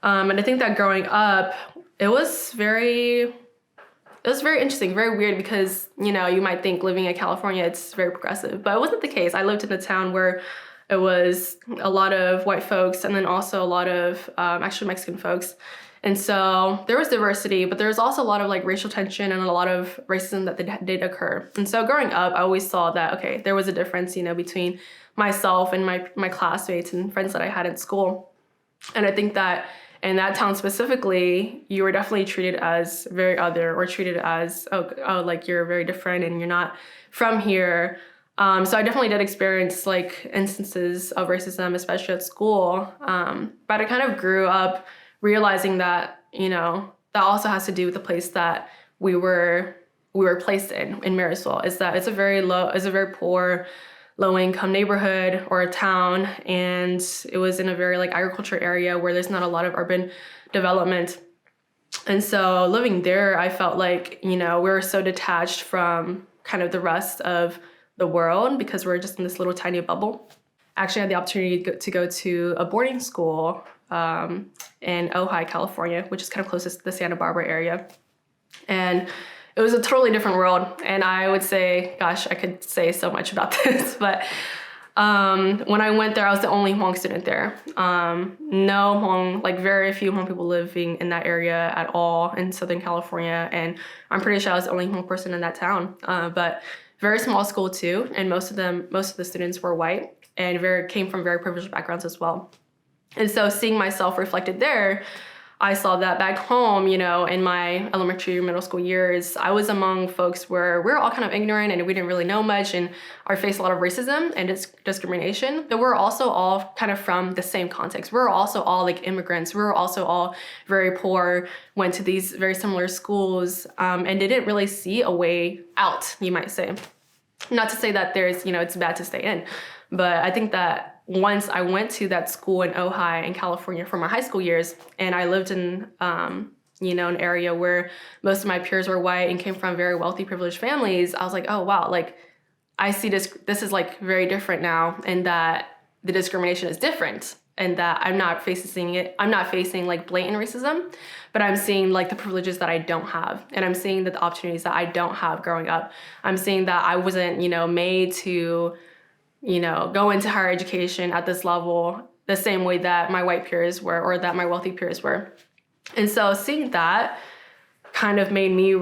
And I think that growing up, it was very interesting, very weird because, you might think living in California, it's very progressive, but it wasn't the case. I lived in a town where it was a lot of white folks and then also a lot of actually Mexican folks. And so there was diversity, but there was also a lot of like racial tension and a lot of racism that did occur. And so growing up, I always saw that, okay, there was a difference, between myself and my classmates and friends that I had in school. And I think that in that town specifically, you were definitely treated as very other or treated as, like you're very different and you're not from here. So I definitely did experience like instances of racism, especially at school. But I kind of grew up realizing that, that also has to do with the place that we were placed in Marysville, is that it's a very poor, low-income neighborhood or a town, and it was in a very like agriculture area where there's not a lot of urban development. And so living there, I felt like, we were so detached from kind of the rest of the world because we're just in this little tiny bubble. I actually had the opportunity to go to a boarding school in Ojai, California, which is kind of closest to the Santa Barbara area. And it was a totally different world. And I would say, gosh, I could say so much about this, but when I went there, I was the only Hmong student there. No Hmong, like very few Hmong people living in that area at all in Southern California. And I'm pretty sure I was the only Hmong person in that town. But very small school too. And most of the students were white and came from very privileged backgrounds as well. And so seeing myself reflected there, I saw that back home, in my elementary, middle school years, I was among folks where we're all kind of ignorant and we didn't really know much and I faced a lot of racism and discrimination, but we're also all kind of from the same context. We're also all like immigrants. We're also all very poor, went to these very similar schools, and didn't really see a way out, you might say. Not to say that there's, it's bad to stay in, but I think that once I went to that school in Ojai in California for my high school years, and I lived in, an area where most of my peers were white and came from very wealthy, privileged families, I was like, oh, wow, like I see this is like very different now, and that the discrimination is different, and that I'm not facing like blatant racism, but I'm seeing like the privileges that I don't have, and I'm seeing that the opportunities that I don't have growing up. I'm seeing that I wasn't, made to go into higher education at this level the same way that my white peers were or that my wealthy peers were. And so seeing that kind of made me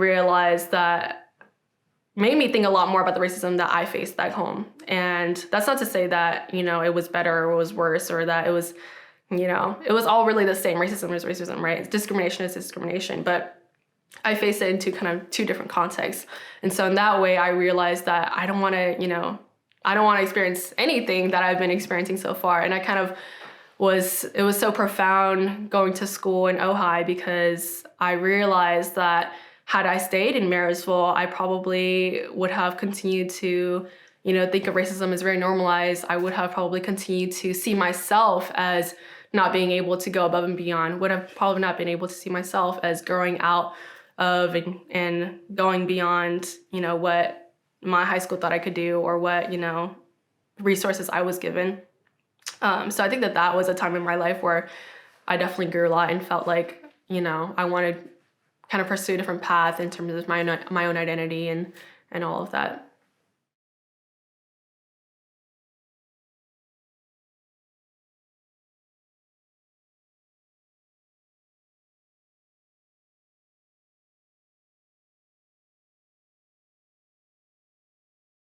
think a lot more about the racism that I faced back home. And that's not to say that, it was better or it was worse or that it was, it was all really the same. Racism is racism, right? Discrimination is discrimination. But I faced it into kind of two different contexts. And so in that way, I realized that I don't want to experience anything that I've been experiencing so far. And it was so profound going to school in Ojai because I realized that had I stayed in Marysville, I probably would have continued to, think of racism as very normalized. I would have probably continued to see myself as not being able to go above and beyond, would have probably not been able to see myself as growing out of and going beyond, what my high school thought I could do or what, resources I was given. So I think that was a time in my life where I definitely grew a lot and felt like, I wanted to kind of pursue a different path in terms of my own identity and all of that.